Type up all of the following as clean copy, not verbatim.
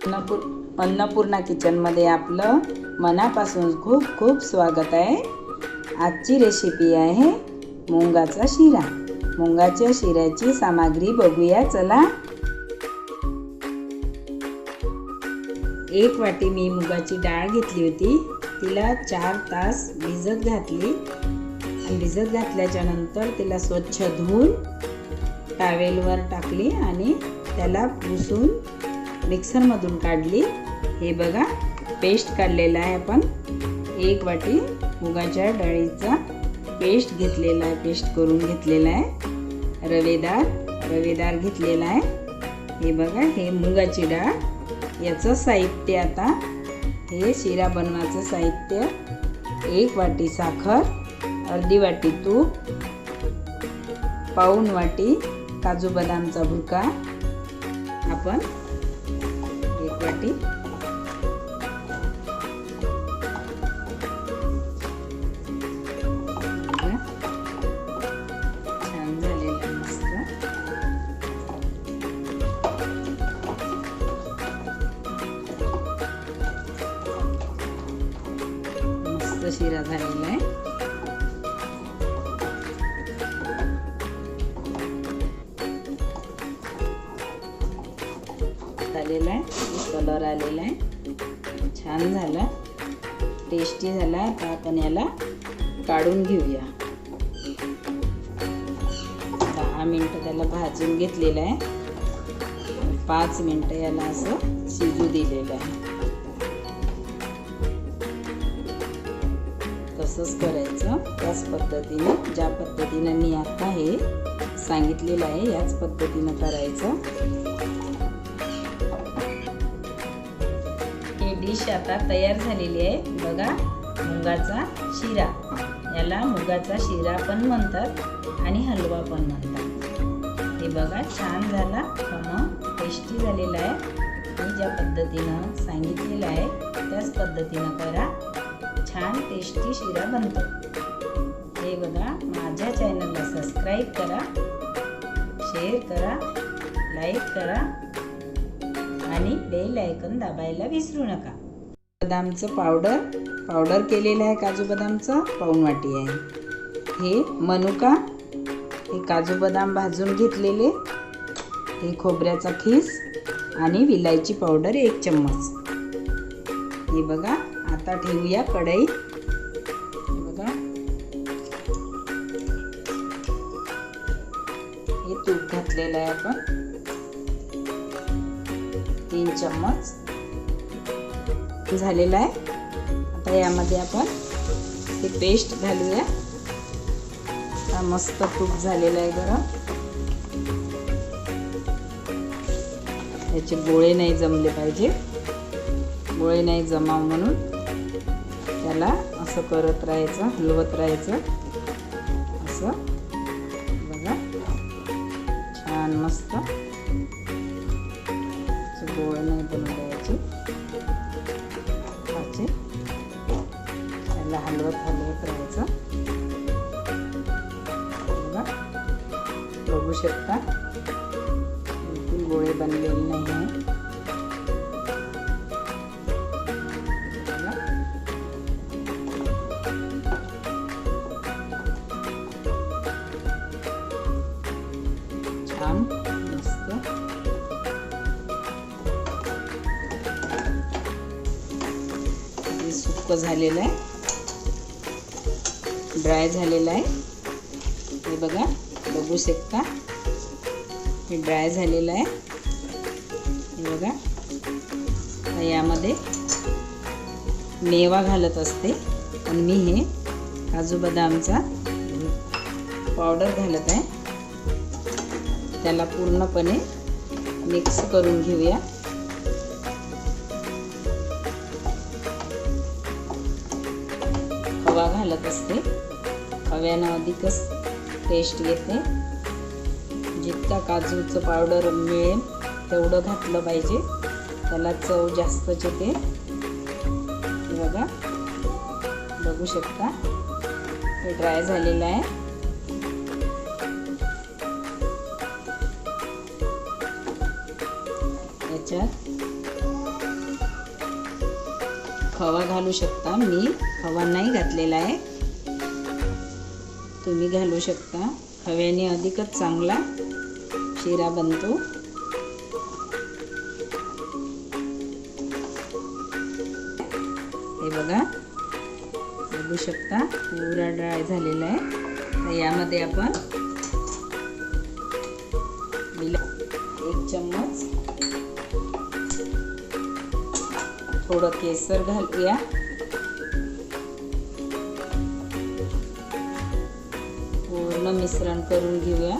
अन्नपूर्णा किचनमध्ये आपलं मनापासून खूप खूप स्वागत आहे। आजची रेसिपी आहे मुंगाचा शिरा। मुंगाच्या शिऱ्याची सामग्री बघूया चला। 1 वाटी मी मुगाची डाळ घेतली होती, तिला 4 तास भिजत घातली आणि भिजत घातल्याच्या नंतर तिला स्वच्छ धुवून टॉवेलवर टाकली आणि त्याला पुसून मिक्सरमधून काढली। हे बघा पेस्ट काढलेला आहे आपण। 1 वाटी मुगाच्या डाळीचा पेस्ट घेतलेला आहे, पेस्ट करून घेतलेला आहे। रवेदार घेतलेला आहे। हे बघा हे मुगाची डाळ, याचं साहित्य आता हे शिरा बनवायचं साहित्य 1 वाटी साखर, अर्धी वाटी तूप, पाऊण वाटी काजू बदामचा भुका, आपण 1 वाटी छान झालेला मस्त शिरा झालेला आहे। आलेला आहे, कलर आलेला आहे, छान झाला, टेस्टी झाला। आता आपण याला काढून घेऊया। 10 मिनिटं त्याला भाजून घेतलेलं आहे, 5 मिनिटं याला असं शिजू दिलेलं आहे। तसंच करायचं त्याच पद्धतीने, ज्या पद्धतीने मी आता हे सांगितलेलं आहे याच पद्धतीने करायचं। डिश आता तयार झालेली आहे बघा, मुगाचा शिरा। याला मुगाचा शिरा पण म्हणतात आणि हलवा पण म्हणतात। हे बघा छान झाला, टेस्टी झालेला आहे। मी ज्या पद्धतीनं सांगितलेलं आहे त्याच पद्धतीनं करा, छान टेस्टी शिरा बनतो। हे बघा माझ्या चॅनलला सबस्क्राईब करा, शेअर करा, लाईक करा आणि बेल आयकॉन दाबायला विसरू नका। बदामचं पावडर केलेलं आहे, काजू बदामचं पाऊण वाटी आहे। हे मनुका, हे काजू बदाम भाजून घेतलेले, हे खोबऱ्याचा खीस आणि विलायची पावडर 1 चम्मच। हे बघा आता ठेवूया कढई। बघा हे तूप घातलेलं आहे आपण 3 चम्मच झालेला आहे। आता यामध्ये आपण हे पेस्ट घालूया। हा मस्त तूप झालेला आहे गरम, याचे गोळे नाही जमले पाहिजे, गोळे नाही जमाव म्हणून त्याला असं करत राहायचं, हलवत राहायचं असं। बघा छान मस्त गोळे नाही बनवून द्यायचे, त्याला हलवत राहायचं। बघू शकता बिलकुल गोळे बनलेले नाही आहे। छान मस्त सुक्क झालेलं आहे, ड्राय झालेलं आहे। हे बघा बघू शकता हे ड्राय झालेलं आहे। हे बघा यामध्ये मेवा घालत असते, पण मी हे काजू बदामचा पावडर घालत आहे। त्याला पूर्णपणे मिक्स करून घेऊया। खवा घालत असते, खव्यानं अधिकच टेस्ट येते। जितका काजूचं पावडर मिळेल तेवढं घातलं पाहिजे, त्याला चव जास्तच येते। बघा बघू शकता हे ड्राय झालेलं आहे। याच्यात खवा घालू शकता, मी खवा नाही घातलेला आहे, तुम्ही घालू शकता. खव्याने अधिकच चांगला शिरा बनतो. हे बघा, बघू शकता पुरा ड्राय झालेला आहे. तर यामध्ये आपण 1 चम्मच थोडं केसर घालूया. पूर्ण मिश्रण करून घेऊया.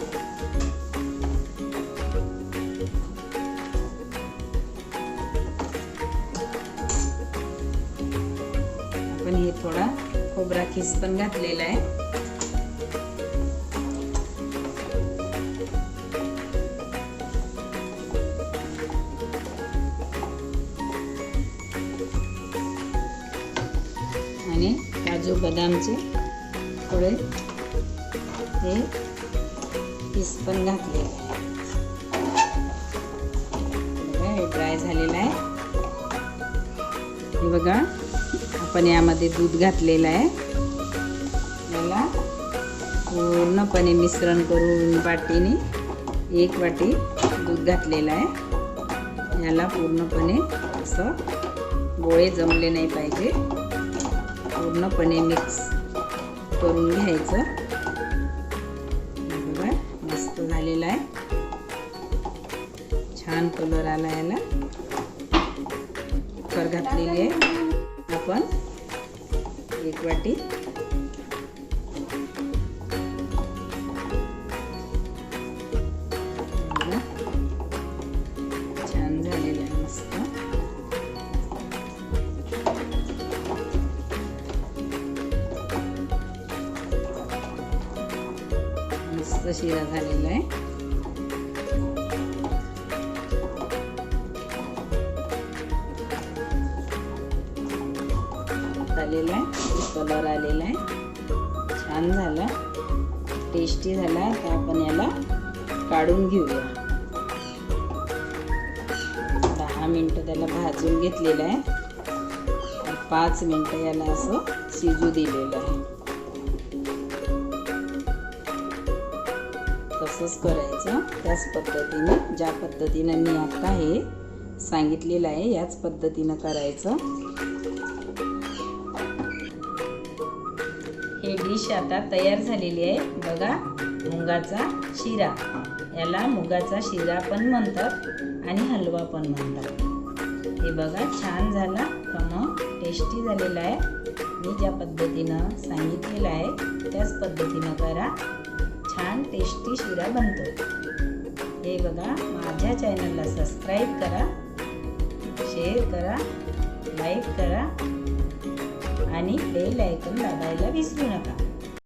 आपण हे थोडा खोबरा खीस पण घातलेला आहे. आणि काजू बदामचे थोडे हे पीस पण घातलेले आहे. बघा, हे ड्राय झालेलं आहे. हे बघा, आपण यामध्ये दूध घातलेलं आहे. याला पूर्णपणे मिश्रण करून वाटीने 1 वाटी दूध घातलेलं आहे. याला पूर्णपणे असं गोळे जमले नाही पाहिजे, पूर्णपणे मिक्स करून घ्यायचं. बघा, मस्त झालेलं आहे. छान कलर आला याला. साखर घातलेली आहे आपण 1 वाटी. छान झालेलं आहे, मस्त. मस्त शिरा झालेला आहे. झालेला आहे, कलर आलेला आहे, छान झाला, टेस्टी झाला. तर आपण याला काढून घेऊया. 10 मिनिटं त्याला भाजून घेतलेलं आहे. 5 मिनिटं याला असं शिजू दिलेलं आहे. तसंच करायचं, त्याच पद्धतीने, ज्या पद्धतीने मी आता हे सांगितलेलं आहे याच पद्धतीनं करायचं. हे डिश आता तयार झालेली आहे. बघा, मुगाचा शिरा. याला मुगाचा शिरा पण म्हणतात आणि हलवा पण म्हणतात. हे बघा, छान झाला, खमंग टेस्टी झालेला आहे. मी ज्या पद्धतीनं सांगितलेलं आहे त्याच पद्धतीनं करा. छान टेस्टी शिरा बनतो. हे बघा, माझ्या चॅनलला सबस्क्राईब करा, शेअर करा, लाईक करा आणि बेल आयकॉन दाबायला विसरू नका.